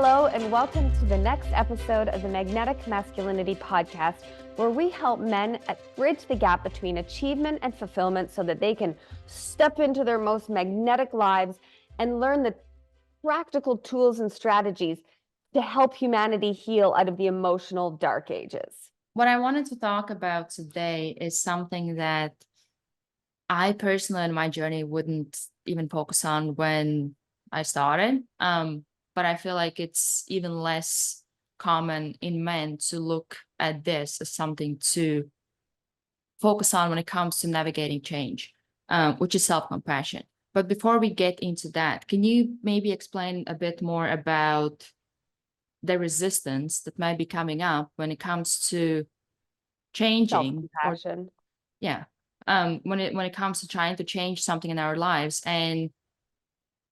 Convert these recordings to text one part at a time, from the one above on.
Hello, and welcome to the next episode of the Magnetic Masculinity podcast, where we help men bridge the gap between achievement and fulfillment so that they can step into their most magnetic lives and learn the practical tools and strategies to help humanity heal out of the emotional dark ages. What I wanted to talk about today is something that I personally in my journey wouldn't even focus on when I started. But I feel like it's even less common in men to look at this as something to focus on when it comes to navigating change, which is self-compassion. But before we get into that, can you maybe explain a bit more about the resistance that might be coming up when it comes to changing or Self-compassion. when it comes to trying to change something in our lives, and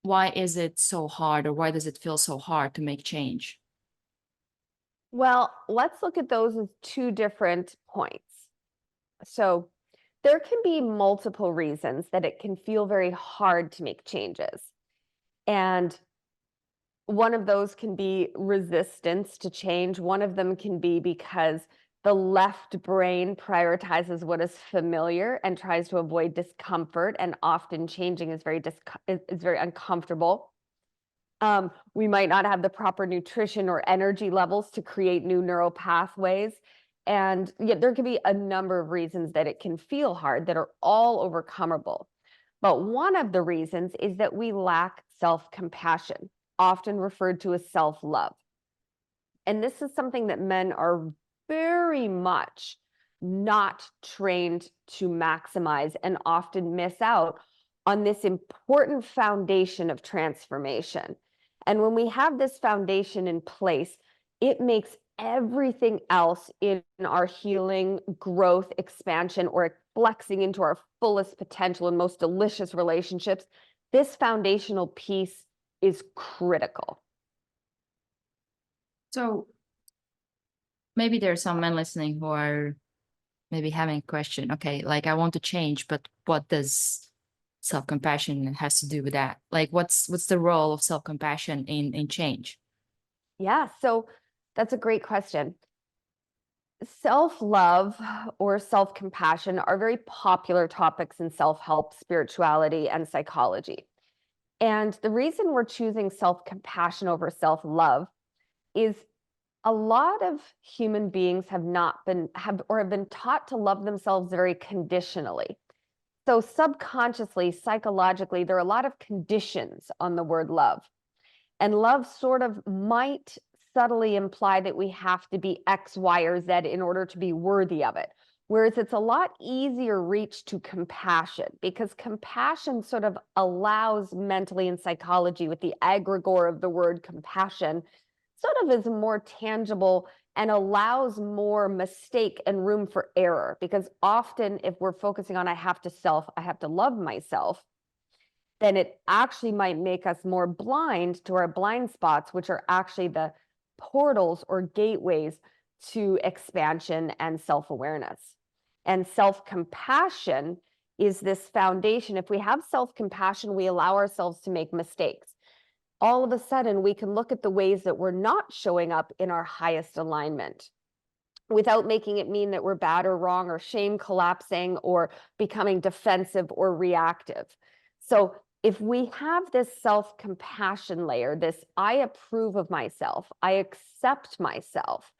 why is it so hard, or why does it feel so hard to make change? Well, let's look at those as two different points. So there can be multiple reasons that it can feel very hard to make changes. And one of those can be resistance to change. One of them can be because the left brain prioritizes what is familiar and tries to avoid discomfort, and often changing is very uncomfortable. We might not have the proper nutrition or energy levels to create new neural pathways. And yet there can be a number of reasons that it can feel hard that are all overcomable. But one of the reasons is that we lack self-compassion, often referred to as self-love. And this is something that men are very much not trained to maximize and often miss out on this important foundation of transformation. And when we have this foundation in place, it makes everything else in our healing, growth, expansion, or flexing into our fullest potential and most delicious relationships. This foundational piece is critical. So maybe there are some men listening who are maybe having a question. Okay, like I want to change, but what does self-compassion has to do with that? Like what's the role of self-compassion in change? Yeah, so that's a great question. Self-love or self-compassion are very popular topics in self-help, spirituality, and psychology. And the reason we're choosing self-compassion over self-love is a lot of human beings have been taught to love themselves very conditionally. So subconsciously, psychologically, there are a lot of conditions on the word love. And love sort of might subtly imply that we have to be X, Y, or Z in order to be worthy of it. Whereas it's a lot easier reach to compassion, because compassion sort of allows mentally and psychology, with the egregore of the word compassion, sort of is more tangible and allows more mistake and room for error. Because often if we're focusing on I have to love myself, then it actually might make us more blind to our blind spots, which are actually the portals or gateways to expansion and self-awareness. And self-compassion is this foundation. If we have self-compassion, we allow ourselves to make mistakes. All of a sudden, we can look at the ways that we're not showing up in our highest alignment without making it mean that we're bad or wrong, or shame collapsing, or becoming defensive or reactive. So if we have this self-compassion layer, this I approve of myself, I accept myself.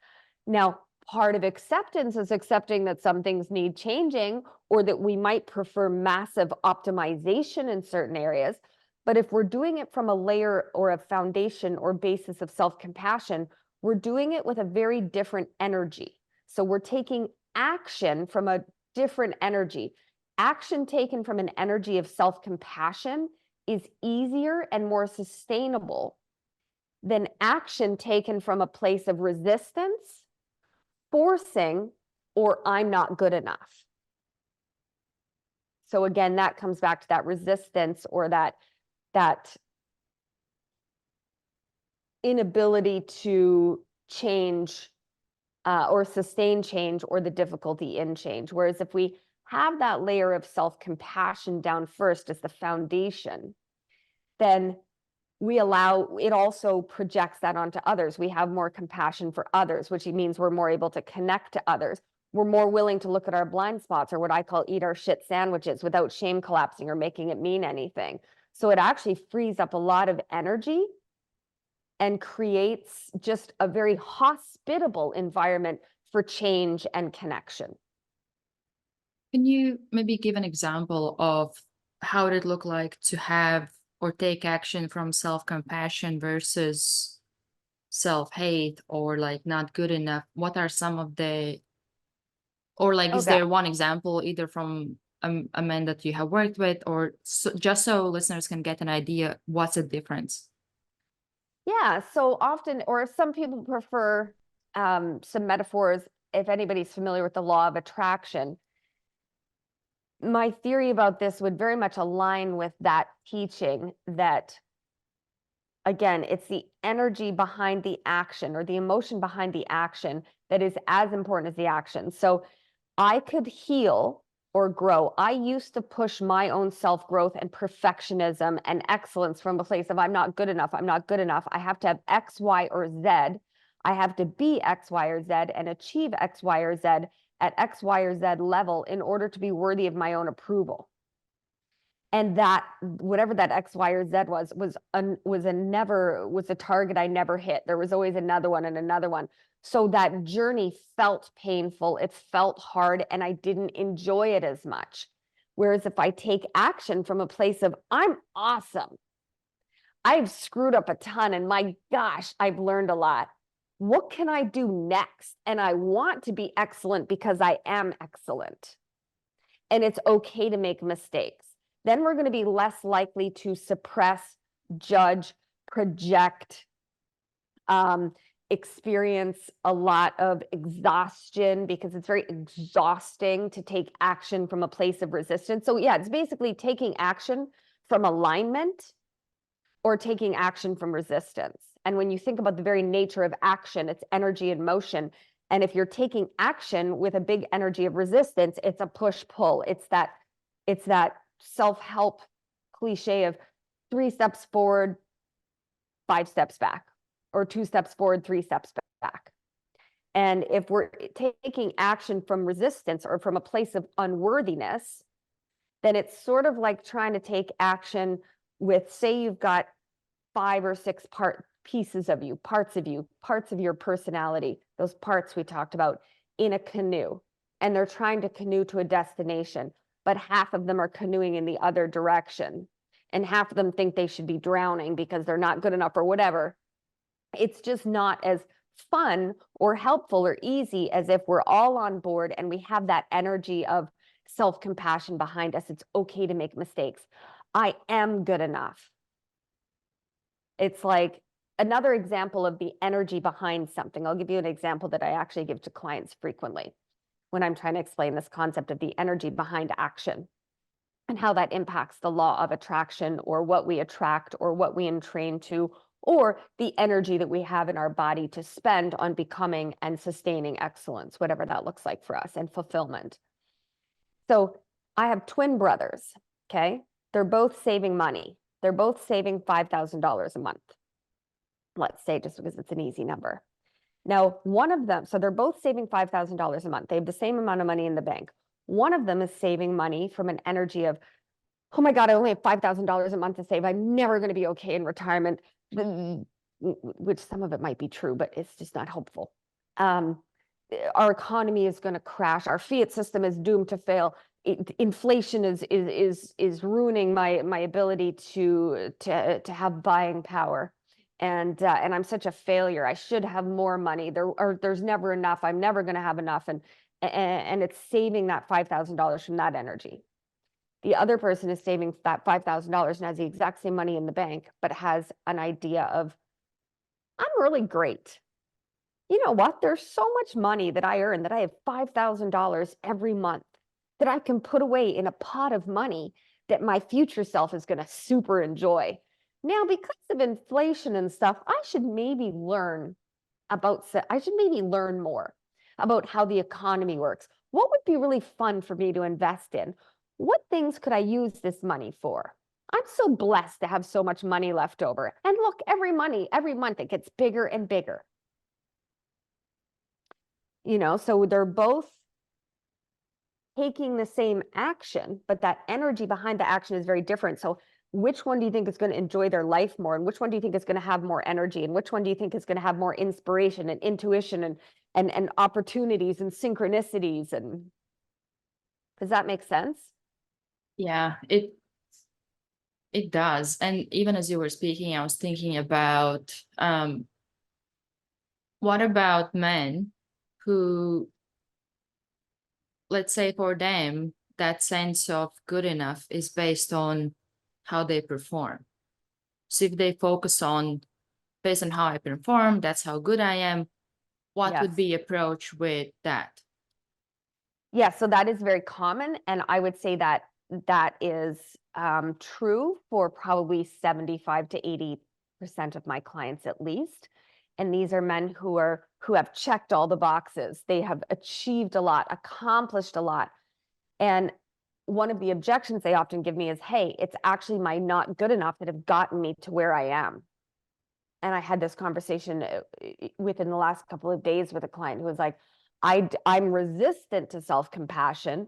Now, part of acceptance is accepting that some things need changing, or that we might prefer massive optimization in certain areas. But if we're doing it from a layer or a foundation or basis of self-compassion, we're doing it with a very different energy. So we're taking action from a different energy. Action taken from an energy of self-compassion is easier and more sustainable than action taken from a place of resistance, forcing, or I'm not good enough. So again, that comes back to that resistance, or that inability to change or sustain change, or the difficulty in change. Whereas if we have that layer of self-compassion down first as the foundation, then it also projects that onto others. We have more compassion for others, which means we're more able to connect to others. We're more willing to look at our blind spots, or what I call eat our shit sandwiches, without shame collapsing or making it mean anything. So it actually frees up a lot of energy and creates just a very hospitable environment for change and connection. Can you maybe give an example of how did it look like to have or take action from self-compassion versus self-hate, or like not good enough? What are some of the, or like, is Okay. there one example either from a man that you have worked with, or just so listeners can get an idea what's the difference? Yeah, so often, or some people prefer some metaphors. If anybody's familiar with the law of attraction, my theory about this would very much align with that teaching, that again, it's the energy behind the action or the emotion behind the action that is as important as the action. So I could heal or grow. I used to push my own self-growth and perfectionism and excellence from a place of I'm not good enough. I'm not good enough. I have to have X, Y, or Z. I have to be X, Y, or Z and achieve X, Y, or Z at X, Y, or Z level in order to be worthy of my own approval. And that whatever that X, Y, or Z was a target I never hit. There was always another one and another one. So that journey felt painful, it felt hard, and I didn't enjoy it as much. Whereas if I take action from a place of I'm awesome, I've screwed up a ton, and my gosh, I've learned a lot. What can I do next? And I want to be excellent because I am excellent. And it's okay to make mistakes. Then we're going to be less likely to suppress, judge, project, experience a lot of exhaustion, because it's very exhausting to take action from a place of resistance. So yeah, it's basically taking action from alignment or taking action from resistance. And when you think about the very nature of action, it's energy and motion. And if you're taking action with a big energy of resistance, it's a push-pull. It's that self-help cliche of 3 steps forward, 5 steps back, or 2 steps forward, 3 steps back. And if we're taking action from resistance or from a place of unworthiness, then it's sort of like trying to take action with, say you've got 5 or 6 pieces of you, parts of your personality, those parts we talked about, in a canoe, and they're trying to canoe to a destination, but half of them are canoeing in the other direction, and half of them think they should be drowning because they're not good enough or whatever. It's just not as fun or helpful or easy as if we're all on board and we have that energy of self-compassion behind us. It's okay to make mistakes. I am good enough. It's like another example of the energy behind something. I'll give you an example that I actually give to clients frequently when I'm trying to explain this concept of the energy behind action and how that impacts the law of attraction, or what we attract, or what we entrain to, or the energy that we have in our body to spend on becoming and sustaining excellence, whatever that looks like for us, and fulfillment. So I have twin brothers, okay? They're both saving money. They're both saving $5,000 a month. Let's say, just because it's an easy number. Now, one of them, so they're both saving $5,000 a month. They have the same amount of money in the bank. One of them is saving money from an energy of, oh my God, I only have $5,000 a month to save. I'm never going to be okay in retirement, which some of it might be true, but it's just not helpful. Our economy is going to crash. Our fiat system is doomed to fail. Inflation is ruining my ability to have buying power. And I'm such a failure. I should have more money. There's never enough. I'm never going to have enough. And it's saving that $5,000 from that energy. The other person is saving that $5,000 and has the exact same money in the bank, but has an idea of, I'm really great. You know what? There's so much money that I earn, that I have $5,000 every month that I can put away in a pot of money that my future self is going to super enjoy. Now, because of inflation and stuff, I should maybe learn more about how the economy works. What would be really fun for me to invest in? What things could I use this money for? I'm so blessed to have so much money left over. And look, every month it gets bigger and bigger. So they're both taking the same action, but that energy behind the action is very different. So which one do you think is going to enjoy their life more? And which one do you think is going to have more energy? And which one do you think is going to have more inspiration and intuition and opportunities and synchronicities? And does that make sense? Yeah, it does. And even as you were speaking, I was thinking about what about men who, let's say for them, that sense of good enough is based on how they perform. So if they focus on based on how I perform, that's how good I am, what would Yes. be approach with that? Yeah, so that is very common. And I would say that that is true for probably 75 to 80% of my clients at least. And these are men who have checked all the boxes. They have achieved a lot, accomplished a lot. And one of the objections they often give me is, hey, it's actually my not good enough that have gotten me to where I am. And I had this conversation within the last couple of days with a client who was like, I'm resistant to self-compassion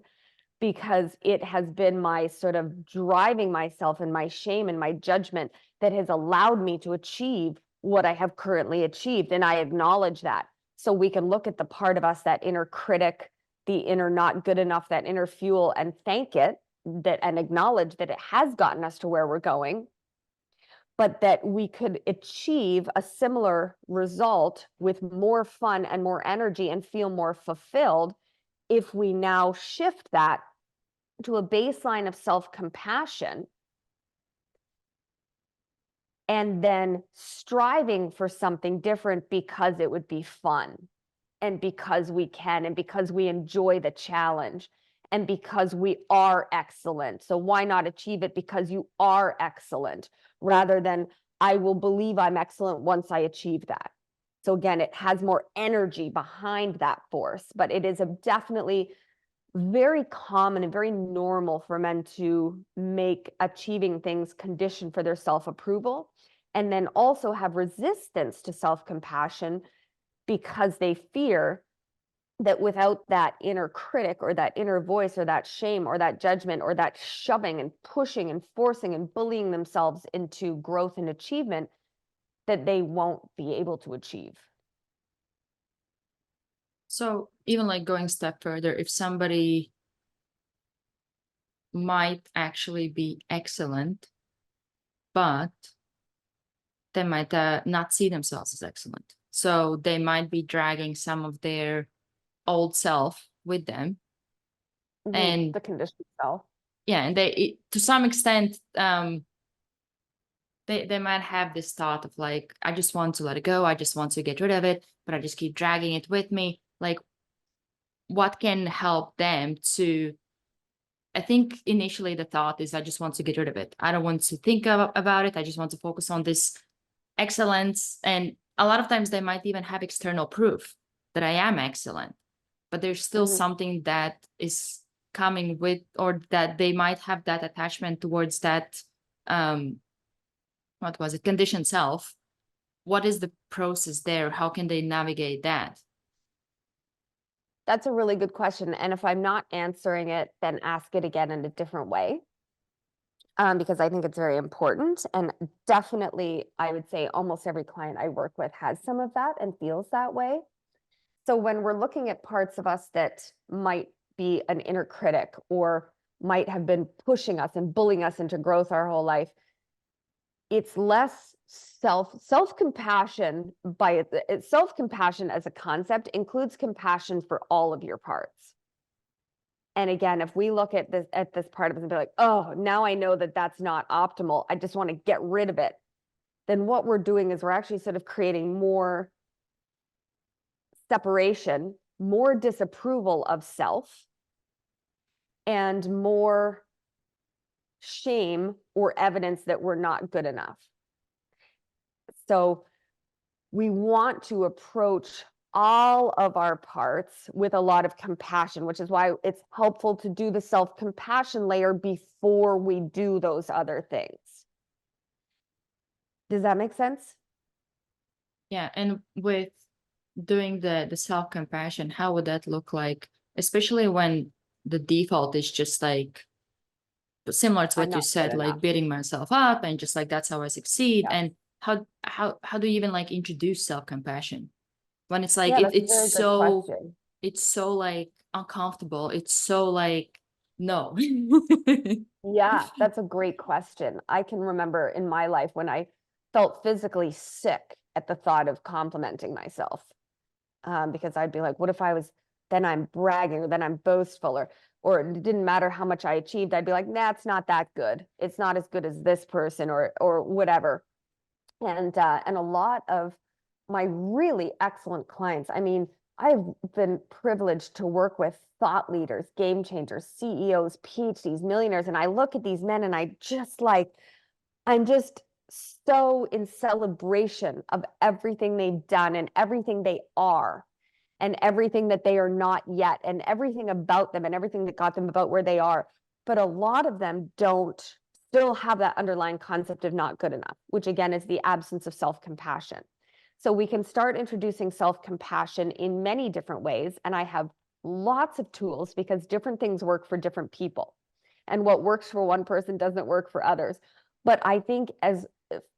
because it has been my sort of driving myself and my shame and my judgment that has allowed me to achieve what I have currently achieved. And I acknowledge that. So we can look at the part of us, that inner critic, the inner not good enough, that inner fuel, and thank it and acknowledge that it has gotten us to where we're going, but that we could achieve a similar result with more fun and more energy and feel more fulfilled if we now shift that to a baseline of self-compassion and then striving for something different because it would be fun and because we can and because we enjoy the challenge and because we are excellent. So why not achieve it because you are excellent rather than I will believe I'm excellent once I achieve that. So again, it has more energy behind that force, but it is definitely very common and very normal for men to make achieving things conditioned for their self-approval and then also have resistance to self-compassion because they fear that without that inner critic or that inner voice or that shame or that judgment or that shoving and pushing and forcing and bullying themselves into growth and achievement, that they won't be able to achieve. So even like going a step further, if somebody might actually be excellent, but they might not see themselves as excellent. So they might be dragging some of their old self with them. And the conditioned self. yeah, and to some extent, they might have this thought of like, I just want to let it go. I just want to get rid of it, but I just keep dragging it with me. Like, what can help them to, I think initially the thought is, I just want to get rid of it. I don't want to think about it. I just want to focus on this excellence. And a lot of times they might even have external proof that I am excellent, but there's still something that is coming with, or that they might have that attachment towards that, what was it, conditioned self. What is the process there? How can they navigate that? That's a really good question. And if I'm not answering it, then ask it again in a different way. Because I think it's very important. And definitely, I would say almost every client I work with has some of that and feels that way. So when we're looking at parts of us that might be an inner critic or might have been pushing us and bullying us into growth our whole life, it's less self-compassion self-compassion as a concept includes compassion for all of your parts. And again, if we look at this part of us and be like, oh, now I know that that's not optimal, I just want to get rid of it, then what we're doing is we're actually sort of creating more separation, more disapproval of self, and more shame or evidence that we're not good enough. So we want to approach all of our parts with a lot of compassion, which is why it's helpful to do the self-compassion layer before we do those other things. Does that make sense? Yeah, and with doing the self-compassion, how would that look like, especially when the default is just like similar to I'm what you not good said, enough. like beating myself up and just like that's how I succeed. Yeah. And how do you even like introduce self-compassion when it's like Yeah, that's a very good question. it's so like uncomfortable, it's so like no. Yeah, that's a great question. I can remember in my life when I felt physically sick at the thought of complimenting myself. Because I'd be like, what if I was, then I'm bragging, or then I'm boastful, or it didn't matter how much I achieved. I'd be like, nah, it's not that good. It's not as good as this person, or whatever. And a lot of my really excellent clients, I mean, I've been privileged to work with thought leaders, game changers, CEOs, PhDs, millionaires, and I look at these men and I'm just so in celebration of everything they've done and everything they are and everything that they are not yet and everything about them and everything that got them about where they are. But a lot of them don't still have that underlying concept of not good enough, which again is the absence of self-compassion. So we can start introducing self-compassion in many different ways. And I have lots of tools because different things work for different people. And what works for one person doesn't work for others. But I think as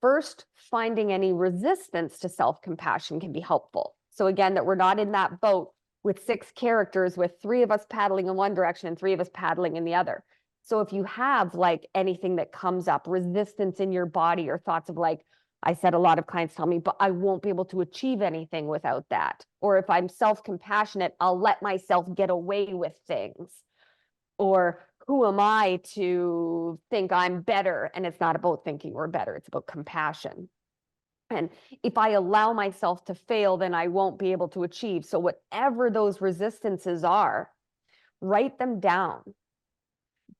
first finding any resistance to self-compassion can be helpful. So again, that we're not in that boat with 6 characters with 3 of us paddling in one direction and 3 of us paddling in the other. So if you have like anything that comes up, resistance in your body or thoughts of like, I said a lot of clients tell me, but I won't be able to achieve anything without that. Or if I'm self-compassionate, I'll let myself get away with things. Or who am I to think I'm better? And it's not about thinking we're better, it's about compassion. And if I allow myself to fail, then I won't be able to achieve. So whatever those resistances are, write them down,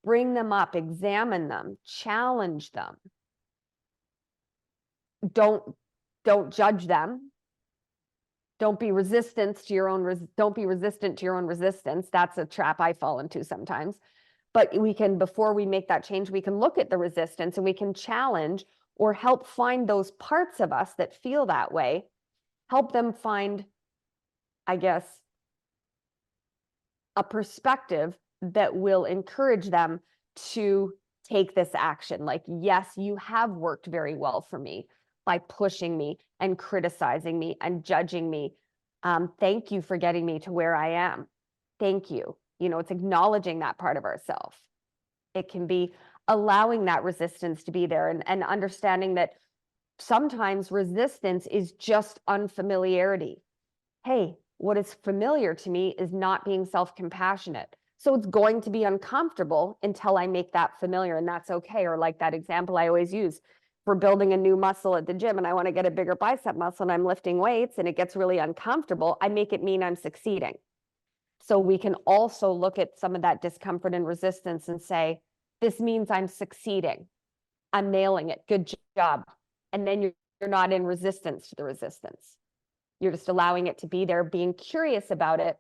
bring them up, examine them, challenge them. Don't judge them. Don't be resistant to your own don't be resistant to your own resistance. That's a trap I fall into sometimes. But we can, before we make that change, we can look at the resistance and we can challenge or help find those parts of us that feel that way, help them find, I guess, a perspective that will encourage them to take this action. Like, yes, you have worked very well for me by pushing me and criticizing me and judging me. Thank you for getting me to where I am. Thank you. You know, it's acknowledging that part of ourselves. It can be allowing that resistance to be there and understanding that sometimes resistance is just unfamiliarity. Hey, what is familiar to me is not being self-compassionate. So it's going to be uncomfortable until I make that familiar, and that's okay. Or like that example I always use for building a new muscle at the gym, and I want to get a bigger bicep muscle and I'm lifting weights and it gets really uncomfortable, I make it mean I'm succeeding. So we can also look at some of that discomfort and resistance and say, this means I'm succeeding. I'm nailing it. Good job. And then you're not in resistance to the resistance. You're just allowing it to be there, being curious about it,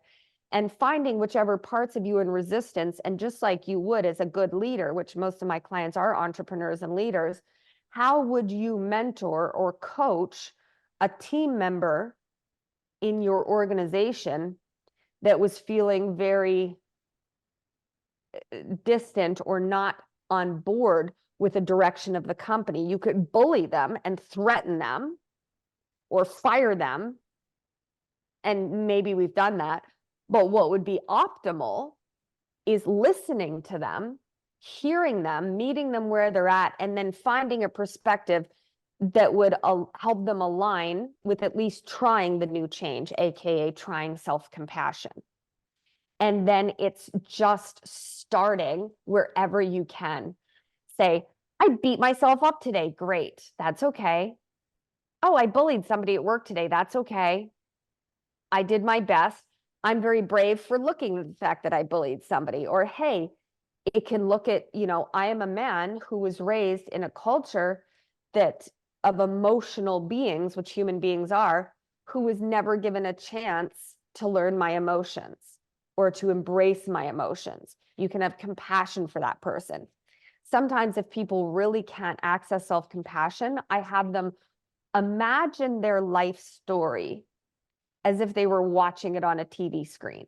and finding whichever parts of you in resistance. And just like you would as a good leader, which most of my clients are entrepreneurs and leaders, how would you mentor or coach a team member in your organization that was feeling very distant or not on board with the direction of the company? You could bully them and threaten them or fire them. And maybe we've done that. But what would be optimal is listening to them, hearing them, meeting them where they're at, and then finding a perspective that would help them align with at least trying the new change, AKA trying self-compassion. And then it's just starting wherever you can. Say, I beat myself up today. Great. That's okay. Oh, I bullied somebody at work today. That's okay. I did my best. I'm very brave for looking at the fact that I bullied somebody. Or, hey, it can look at, you know, I am a man who was raised in a culture that of emotional beings, which human beings are, who was never given a chance to learn my emotions or to embrace my emotions. You can have compassion for that person. Sometimes if people really can't access self-compassion, I have them imagine their life story as if they were watching it on a TV screen.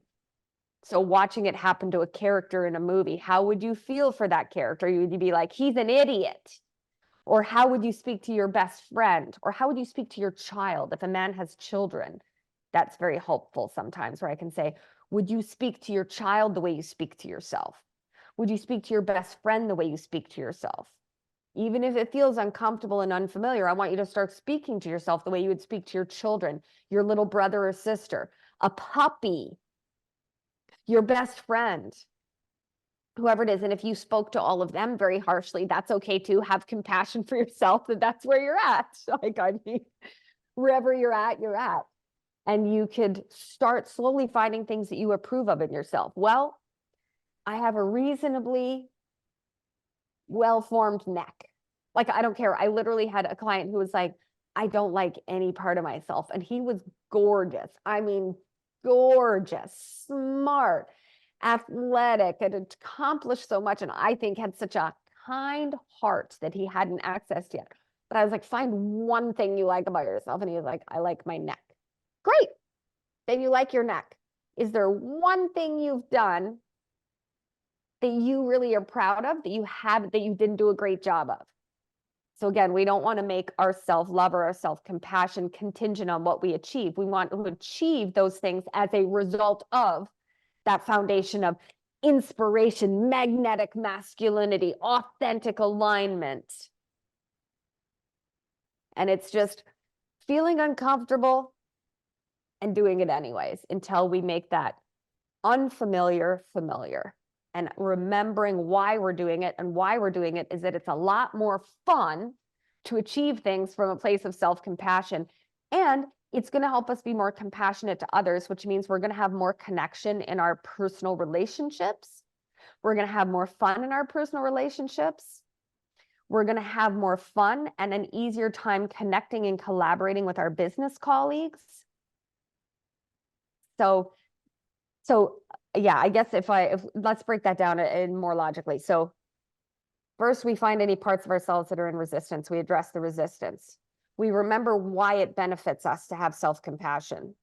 So watching it happen to a character in a movie, how would you feel for that character? You would be like, he's an idiot. Or how would you speak to your best friend? Or how would you speak to your child? If a man has children, that's very helpful sometimes, where I can say, would you speak to your child the way you speak to yourself? Would you speak to your best friend the way you speak to yourself? Even if it feels uncomfortable and unfamiliar, I want you to start speaking to yourself the way you would speak to your children, your little brother or sister, a puppy, your best friend, whoever it is. And if you spoke to all of them very harshly, that's okay too. Have compassion for yourself, that that's where you're at. Like, I mean, wherever you're at, you're at. And you could start slowly finding things that you approve of in yourself. Well, I have a reasonably well-formed neck. Like, I don't care. I literally had a client who was like, I don't like any part of myself. And he was gorgeous. I mean, gorgeous, smart, athletic, had accomplished so much. And I think had such a kind heart that he hadn't accessed yet. But I was like, find one thing you like about yourself. And he was like, I like my neck. Great. Then you like your neck. Is there one thing you've done that you really are proud of, that you didn't do a great job of? So again, we don't want to make our self-love or our self-compassion contingent on what we achieve. We want to achieve those things as a result of that foundation of inspiration, magnetic masculinity, authentic alignment. And it's just feeling uncomfortable and doing it anyways until we make that unfamiliar familiar. And remembering why we're doing it, and why we're doing it is that it's a lot more fun to achieve things from a place of self-compassion. And it's going to help us be more compassionate to others, which means we're going to have more connection in our personal relationships. We're going to have more fun in our personal relationships. We're going to have more fun and an easier time connecting and collaborating with our business colleagues. So yeah, I guess if let's break that down in more logically. So first, we find any parts of ourselves that are in resistance. We address the resistance. We remember why it benefits us to have self-compassion.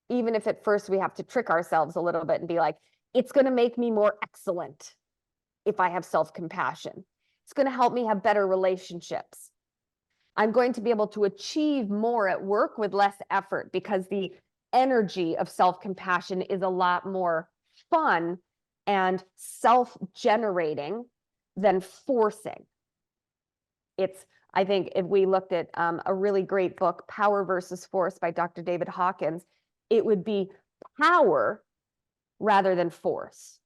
Even if at first we have to trick ourselves a little bit and be like, it's going to make me more excellent if I have self-compassion. It's going to help me have better relationships. I'm going to be able to achieve more at work with less effort because the energy of self-compassion is a lot more fun and self-generating than forcing. I think if we looked at a really great book, Power versus Force by Dr. David Hawkins, it would be power rather than force.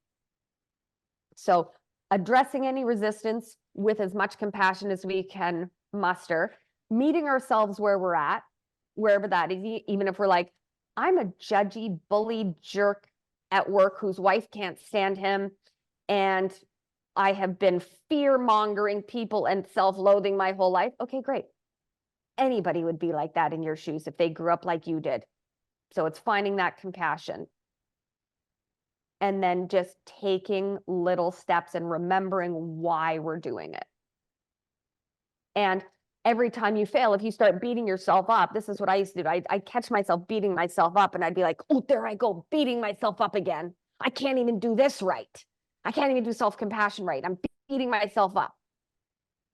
So addressing any resistance with as much compassion as we can muster, meeting ourselves where we're at, wherever that is, even if we're like, I'm a judgy, bully jerk at work whose wife can't stand him, and I have been fear-mongering people and self-loathing my whole life. Okay, great. Anybody would be like that in your shoes if they grew up like you did. So it's finding that compassion. And then just taking little steps and remembering why we're doing it. And every time you fail, if you start beating yourself up, this is what I used to do. I'd catch myself beating myself up and I'd be like, oh, there I go, beating myself up again. I can't even do this right. I can't even do self-compassion right. I'm beating myself up,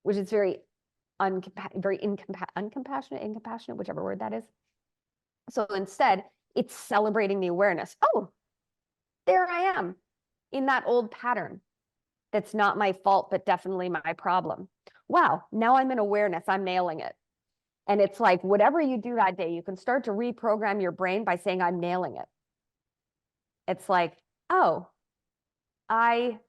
which is very incompassionate, whichever word that is. So instead, it's celebrating the awareness. Oh, there I am in that old pattern. That's not my fault, but definitely my problem. Wow, now I'm in awareness, I'm nailing it. And it's like, whatever you do that day, you can start to reprogram your brain by saying, I'm nailing it. It's like, oh, I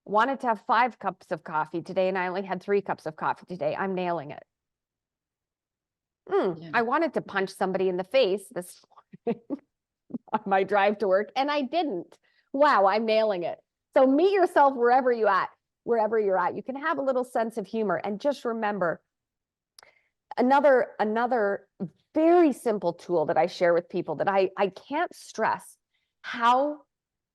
wanted to have 5 cups of coffee today, and I only had 3 cups of coffee today. I'm nailing it. Yeah. I wanted to punch somebody in the face this morning on my drive to work, and I didn't. Wow, I'm nailing it. So meet yourself wherever you're at. You can have a little sense of humor, and just remember, another very simple tool that I share with people that I can't stress how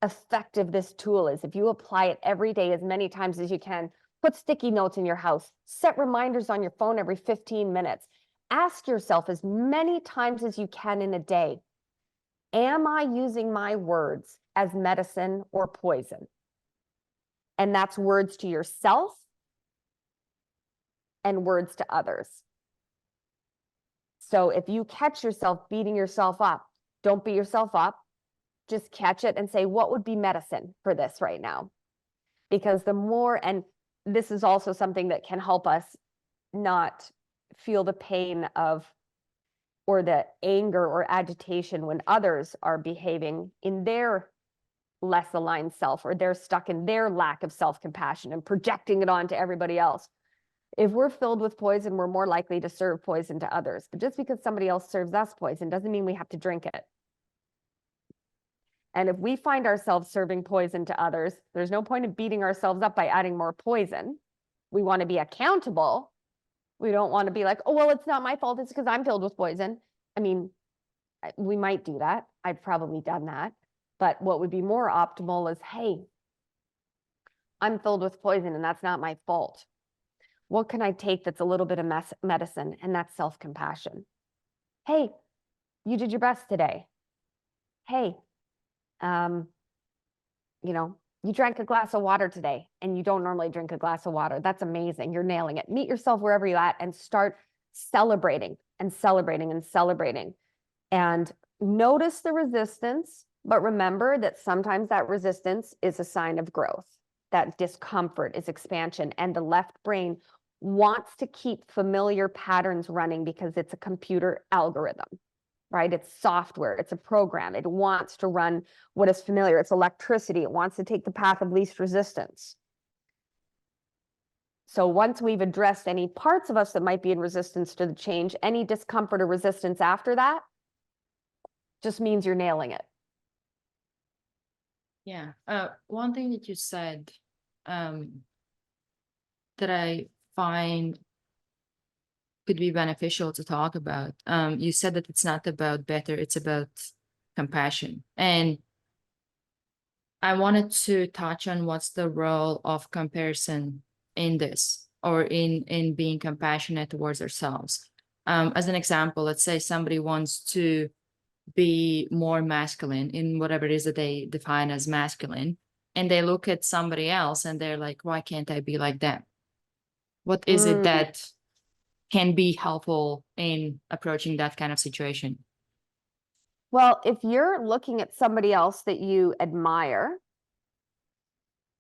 effective this tool is. If you apply it every day, as many times as you can, put sticky notes in your house, set reminders on your phone every 15 minutes. Ask yourself as many times as you can in a day, am I using my words as medicine or poison? And that's words to yourself and words to others. So if you catch yourself beating yourself up, don't beat yourself up. Just catch it and say, what would be medicine for this right now? Because the more, and this is also something that can help us not feel the pain of, or the anger or agitation when others are behaving in their less aligned self, or they're stuck in their lack of self-compassion and projecting it onto everybody else. If we're filled with poison, we're more likely to serve poison to others. But just because somebody else serves us poison doesn't mean we have to drink it. And if we find ourselves serving poison to others, there's no point in beating ourselves up by adding more poison. We want to be accountable. We don't want to be like, oh, well, it's not my fault. It's because I'm filled with poison. I mean, we might do that. I've probably done that. But what would be more optimal is, hey, I'm filled with poison and that's not my fault. What can I take that's a little bit of medicine? And that's self-compassion. Hey, you did your best today. Hey, you drank a glass of water today and you don't normally drink a glass of water. That's amazing. You're nailing it. Meet yourself wherever you're at and start celebrating and celebrating and celebrating. And notice the resistance, but remember that sometimes that resistance is a sign of growth. That discomfort is expansion, and the left brain wants to keep familiar patterns running because it's a computer algorithm, right? It's software, it's a program. It wants to run what is familiar. It's electricity. It wants to take the path of least resistance. So once we've addressed any parts of us that might be in resistance to the change, any discomfort or resistance after that just means you're nailing it. Yeah. One thing that you said that I find could be beneficial to talk about. You said that it's not about better, it's about compassion. And I wanted to touch on what's the role of comparison in this, or in being compassionate towards ourselves. As an example, let's say somebody wants to be more masculine in whatever it is that they define as masculine, and they look at somebody else and they're like, why can't I be like them? What is it that can be helpful in approaching that kind of situation? Well, if you're looking at somebody else that you admire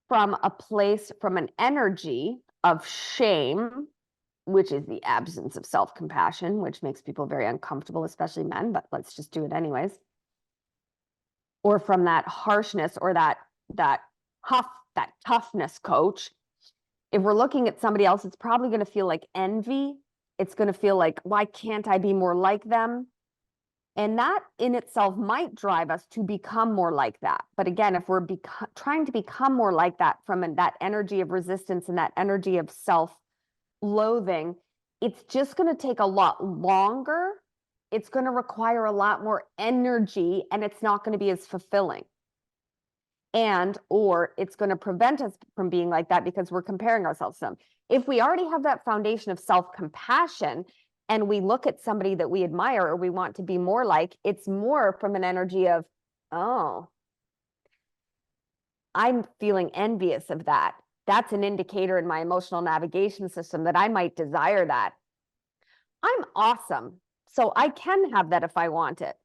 from a place, from an energy of shame, which is the absence of self-compassion, which makes people very uncomfortable, especially men, but let's just do it anyways. Or from that harshness, or that toughness coach. If we're looking at somebody else, it's probably going to feel like envy. It's going to feel like, why can't I be more like them? And that in itself might drive us to become more like that. But again, if we're trying to become more like that from that energy of resistance and that energy of self-loathing, it's just going to take a lot longer. It's going to require a lot more energy, and it's not going to be as fulfilling. Or it's going to prevent us from being like that because we're comparing ourselves to them. If we already have that foundation of self-compassion and we look at somebody that we admire or we want to be more like, it's more from an energy of, oh, I'm feeling envious of that. That's an indicator in my emotional navigation system that I might desire that. I'm awesome, so I can have that if I want it.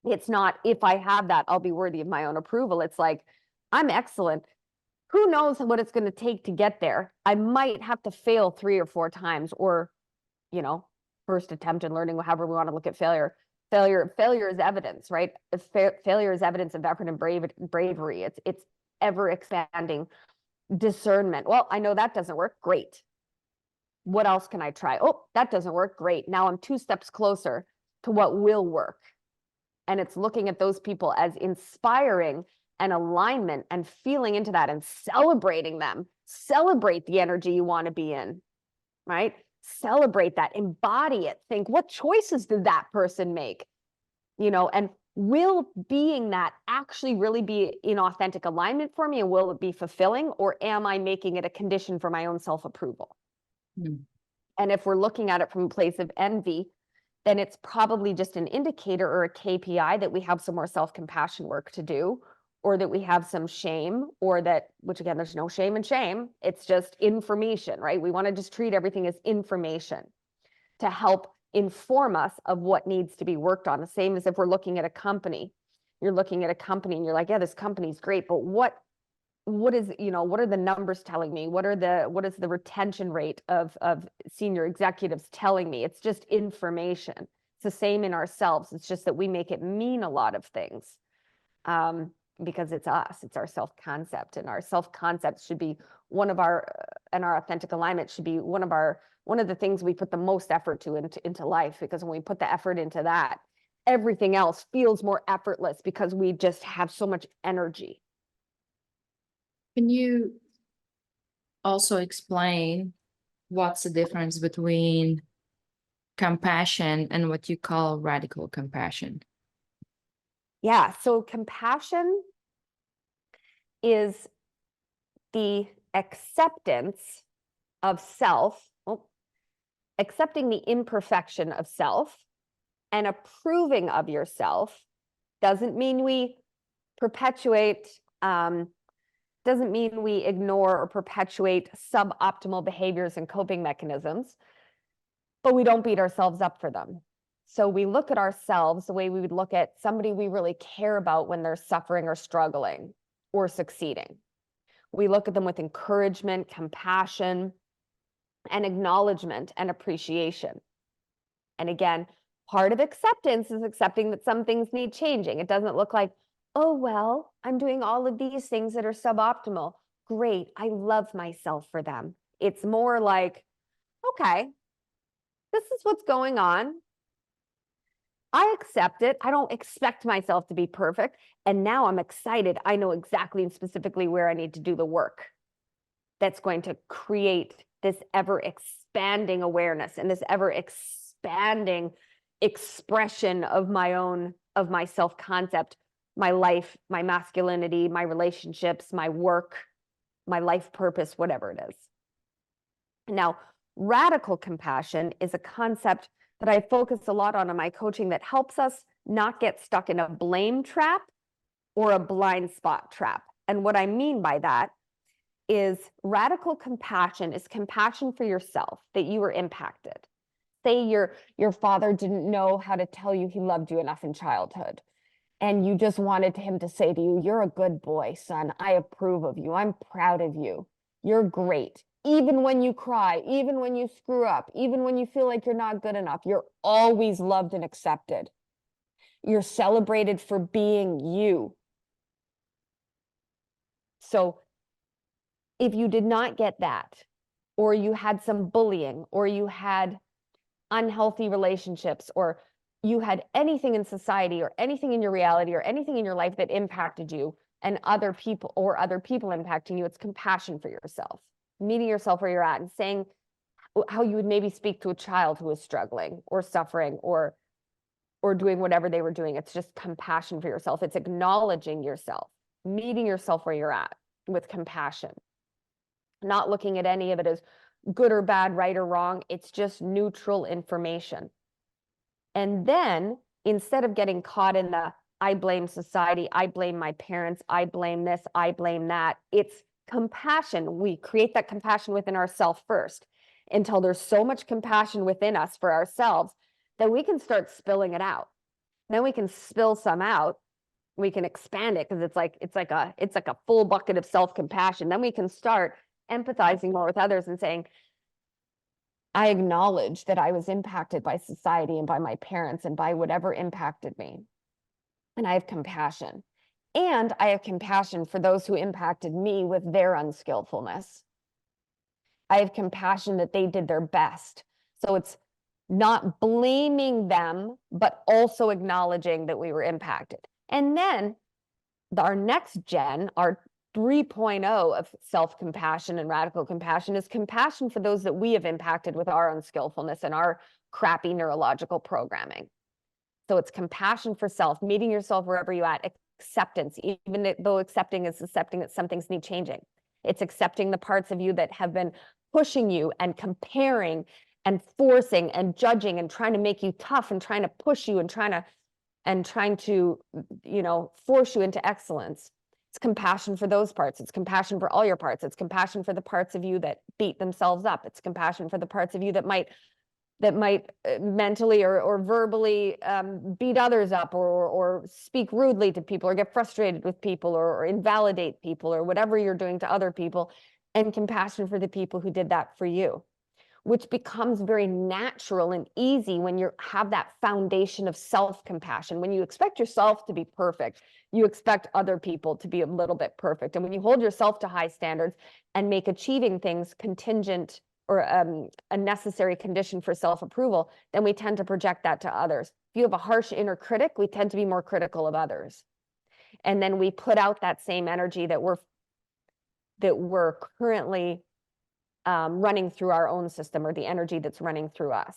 It's not, if I have that, I'll be worthy of my own approval. It's like, I'm excellent. Who knows what it's going to take to get there? I might have to fail 3 or 4 times, or, first attempt in learning, however we want to look at failure. Failure is evidence, right? Failure is evidence of effort and bravery. It's ever expanding discernment. Well, I know that doesn't work. Great. What else can I try? Oh, that doesn't work. Great. Now I'm 2 steps closer to what will work. And it's looking at those people as inspiring and alignment and feeling into that and celebrating them. Celebrate the energy you want to be in, right? celebrate that, embody it, think, what choices did that person make? And will being that actually really be in authentic alignment for me, and will it be fulfilling, or am I making it a condition for my own self-approval? Mm. And if we're looking at it from a place of envy, then it's probably just an indicator or a KPI that we have some more self-compassion work to do, or that we have some shame, or that, which again, there's no shame in shame. It's just information, right? We want to just treat everything as information to help inform us of what needs to be worked on. The same as if we're looking at a company. You're looking at a company and you're like, yeah, this company's great, but what is, what are the numbers telling me? What is the retention rate of senior executives telling me? It's just information. It's the same in ourselves. It's just that we make it mean a lot of things, because it's us, it's our self-concept, and our self-concept should be and our authentic alignment should be one of the things we put the most effort into life, because when we put the effort into that, everything else feels more effortless because we just have so much energy. Can you also explain what's the difference between compassion and what you call radical compassion? Yeah, so compassion is the acceptance of self, accepting the imperfection of self and approving of yourself. Doesn't mean we perpetuate, doesn't mean we ignore or perpetuate suboptimal behaviors and coping mechanisms, but we don't beat ourselves up for them. So we look at ourselves the way we would look at somebody we really care about when they're suffering or struggling or succeeding. We look at them with encouragement, compassion, and acknowledgement and appreciation. And again, part of acceptance is accepting that some things need changing. It doesn't look like, oh, well, I'm doing all of these things that are suboptimal. Great, I love myself for them. It's more like, okay, this is what's going on. I accept it. I don't expect myself to be perfect. And now I'm excited. I know exactly and specifically where I need to do the work that's going to create this ever expanding awareness and this ever expanding expression of my self-concept, my life, my masculinity, my relationships, my work, my life purpose, whatever it is. Now, radical compassion is a concept that I focus a lot on in my coaching that helps us not get stuck in a blame trap or a blind spot trap. And what I mean by that is radical compassion is compassion for yourself, that you were impacted. Say your father didn't know how to tell you he loved you enough in childhood, and you just wanted him to say to you, you're a good boy, son. I approve of you. I'm proud of you. You're great. Even when you cry, even when you screw up, even when you feel like you're not good enough, you're always loved and accepted. You're celebrated for being you. So if you did not get that, or you had some bullying, or you had unhealthy relationships, or you had anything in society or anything in your reality or anything in your life that impacted you and other people impacting you, it's compassion for yourself, meeting yourself where you're at and saying how you would maybe speak to a child who is struggling or suffering or doing whatever they were doing. It's just compassion for yourself. It's acknowledging yourself, meeting yourself where you're at with compassion, not looking at any of it as good or bad, right or wrong. It's just neutral information. And then instead of getting caught in the I blame society, I blame my parents, I blame this, I blame that, it's compassion. We create that compassion within ourselves first until there's so much compassion within us for ourselves that we can start spilling it out. Then we can spill some out. We can expand it because it's like a full bucket of self-compassion. Then we can start empathizing more with others and saying, I acknowledge that I was impacted by society and by my parents and by whatever impacted me. And I have compassion. And I have compassion for those who impacted me with their unskillfulness. I have compassion that they did their best. So it's not blaming them, but also acknowledging that we were impacted. And then our next gen, our 3.0 of self-compassion and radical compassion is compassion for those that we have impacted with our unskillfulness and our crappy neurological programming. So it's compassion for self, meeting yourself wherever you're at, acceptance, even though accepting is accepting that some things need changing. It's accepting the parts of you that have been pushing you and comparing and forcing and judging and trying to make you tough and trying to push you and trying to, force you into excellence. It's compassion for those parts. It's compassion for all your parts. It's compassion for the parts of you that beat themselves up. It's compassion for the parts of you that might mentally or verbally beat others up or speak rudely to people or get frustrated with people or invalidate people or whatever you're doing to other people, and compassion for the people who did that for you, which becomes very natural and easy when you have that foundation of self-compassion. When you expect yourself to be perfect, you expect other people to be a little bit perfect. And when you hold yourself to high standards and make achieving things contingent or a necessary condition for self-approval, then we tend to project that to others. If you have a harsh inner critic, we tend to be more critical of others. And then we put out that same energy that we're currently running through our own system, or the energy that's running through us.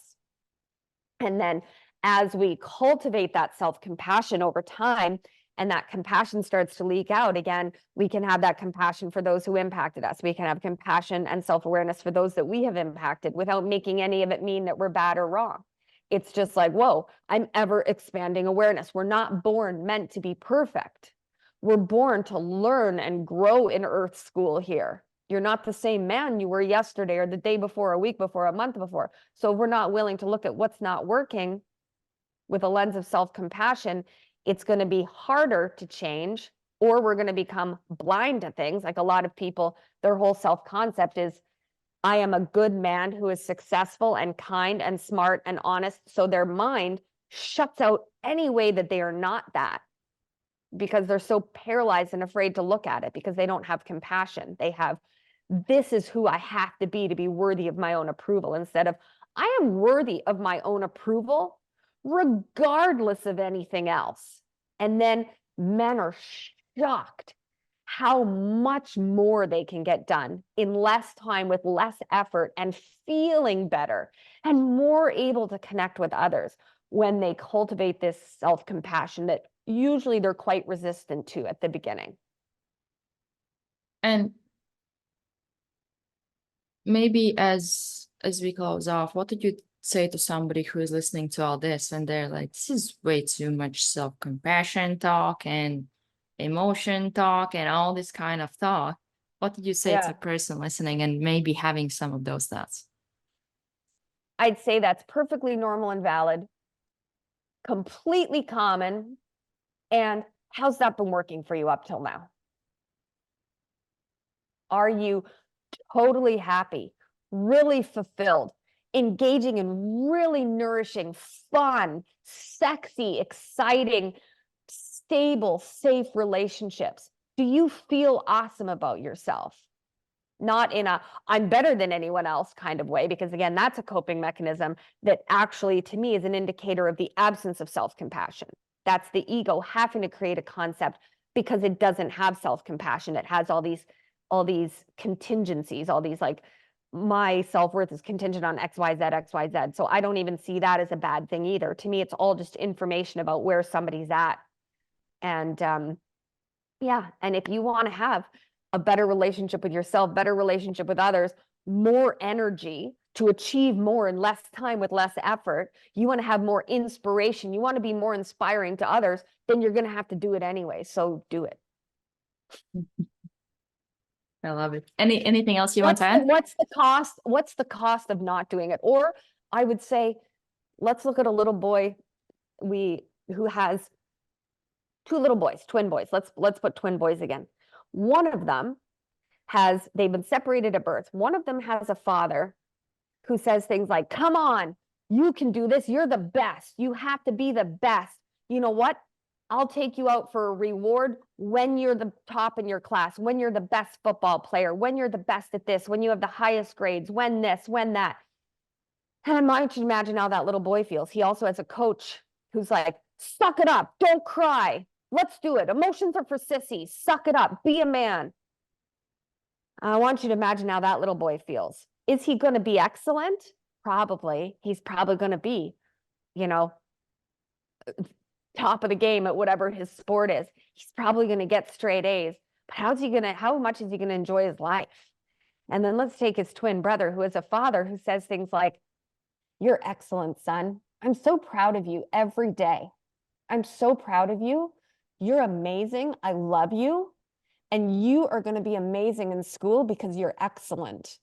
And then as we cultivate that self-compassion over time, and that compassion starts to leak out again, we can have that compassion for those who impacted us. We can have compassion and self-awareness for those that we have impacted without making any of it mean that we're bad or wrong. It's just like, whoa, I'm ever expanding awareness. We're not born meant to be perfect. We're born to learn and grow in Earth School here. You're not the same man you were yesterday or the day before, a week before, a month before. So if we're not willing to look at what's not working with a lens of self-compassion, it's going to be harder to change, or we're going to become blind to things. Like a lot of people, their whole self-concept is, I am a good man who is successful and kind and smart and honest. So their mind shuts out any way that they are not that, because they're so paralyzed and afraid to look at it, because they don't have compassion. They have, this is who I have to be worthy of my own approval, instead of, I am worthy of my own approval regardless of anything else. And then men are shocked how much more they can get done in less time with less effort and feeling better and more able to connect with others when they cultivate this self-compassion that usually they're quite resistant to at the beginning. And maybe as we close off, what did you say to somebody who is listening to all this and they're like, this is way too much self-compassion talk and emotion talk and all this kind of thought? What did you say to a person listening and maybe having some of those thoughts? I'd say that's perfectly normal and valid, completely common. And how's that been working for you up till now? Are you totally happy, really fulfilled, engaging in really nourishing, fun, sexy, exciting, stable, safe relationships? Do you feel awesome about yourself? Not in a, I'm better than anyone else kind of way, because again, that's a coping mechanism that actually, to me, is an indicator of the absence of self-compassion. That's the ego having to create a concept because it doesn't have self-compassion. It has all these contingencies, all these like, my self-worth is contingent on XYZ, XYZ. So I don't even see that as a bad thing either. To me, it's all just information about where somebody's at. And yeah, and if you want to have a better relationship with yourself, better relationship with others, more energy to achieve more in less time with less effort, you want to have more inspiration, you want to be more inspiring to others, then you're going to have to do it anyway. So do it. I love it. Anything else you want to add? What's the cost? What's the cost of not doing it? Or I would say, let's look at a little boy who has two little boys, twin boys. Let's put twin boys again. One of them they've been separated at birth. One of them has a father who says things like, come on, you can do this. You're the best. You have to be the best. You know what? I'll take you out for a reward when you're the top in your class, when you're the best football player, when you're the best at this, when you have the highest grades, when this, when that. And I might imagine how that little boy feels. He also has a coach who's like, suck it up. Don't cry. Let's do it. Emotions are for sissies. Suck it up. Be a man. I want you to imagine how that little boy feels. Is he going to be excellent? Probably. He's probably going to be, you know, top of the game at whatever his sport is. He's probably going to get straight A's. But how much is he going to enjoy his life? And then let's take his twin brother, who is a father, who says things like, "You're excellent, son. I'm so proud of you every day. I'm so proud of you. You're amazing. I love you. And you are going to be amazing in school because you're excellent.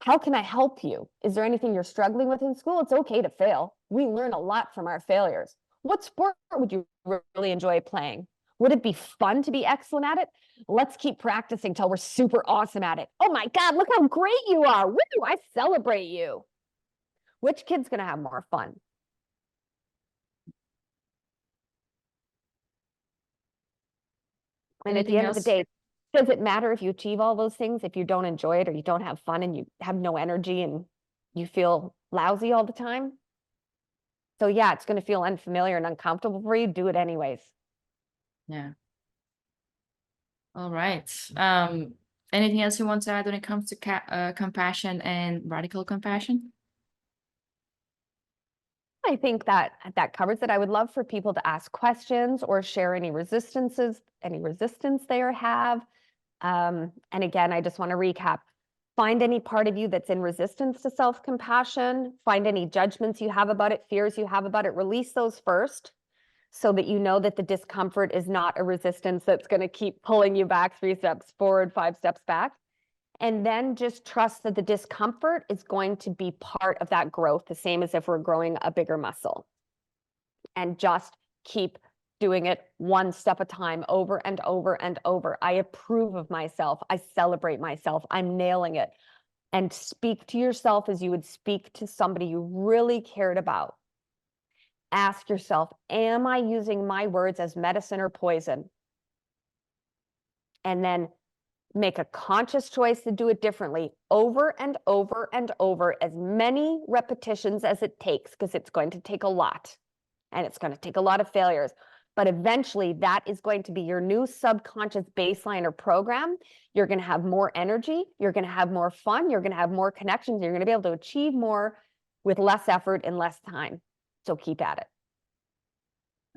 How can I help you? Is there anything you're struggling with in school? It's okay to fail. We learn a lot from our failures. What sport would you really enjoy playing? Would it be fun to be excellent at it? Let's keep practicing till we're super awesome at it. Oh my God, look how great you are. Woo, I celebrate you." Which kid's going to have more fun? And at the Anything end of the else? day, does it matter if you achieve all those things if you don't enjoy it or you don't have fun and you have no energy and you feel lousy all the time? So yeah, it's going to feel unfamiliar and uncomfortable for you. Do it anyways. Yeah. All right. Anything else you want to add when it comes to compassion and radical compassion? I think that covers it. I would love for people to ask questions or share any resistance they have. And again, I just want to recap. Find any part of you that's in resistance to self-compassion. Find any judgments you have about it, fears you have about it. Release those first so that you know that the discomfort is not a resistance that's going to keep pulling you back 3 steps forward, 5 steps back. And then just trust that the discomfort is going to be part of that growth, the same as if we're growing a bigger muscle. And just keep doing it one step at a time, over and over and over. I approve of myself. I celebrate myself. I'm nailing it. And speak to yourself as you would speak to somebody you really cared about. Ask yourself, am I using my words as medicine or poison? And then make a conscious choice to do it differently over and over and over, as many repetitions as it takes, because it's going to take a lot and it's going to take a lot of failures. But eventually that is going to be your new subconscious baseline or program. You're going to have more energy. You're going to have more fun. You're going to have more connections. You're going to be able to achieve more with less effort and less time. So keep at it.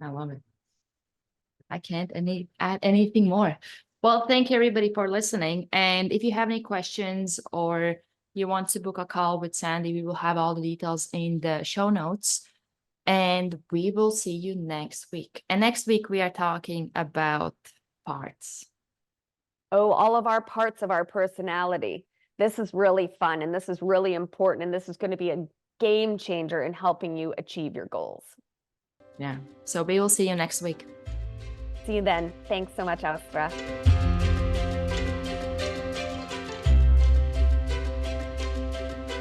I love it. I can't add anything more. Well, thank you everybody for listening. And if you have any questions or you want to book a call with Sandy, we will have all the details in the show notes. And we will see you next week. And next week we are talking about parts. Oh, all of our parts of our personality. This is really fun and this is really important. And this is going to be a game changer in helping you achieve your goals. Yeah. So we will see you next week. See you then. Thanks so much, Astra.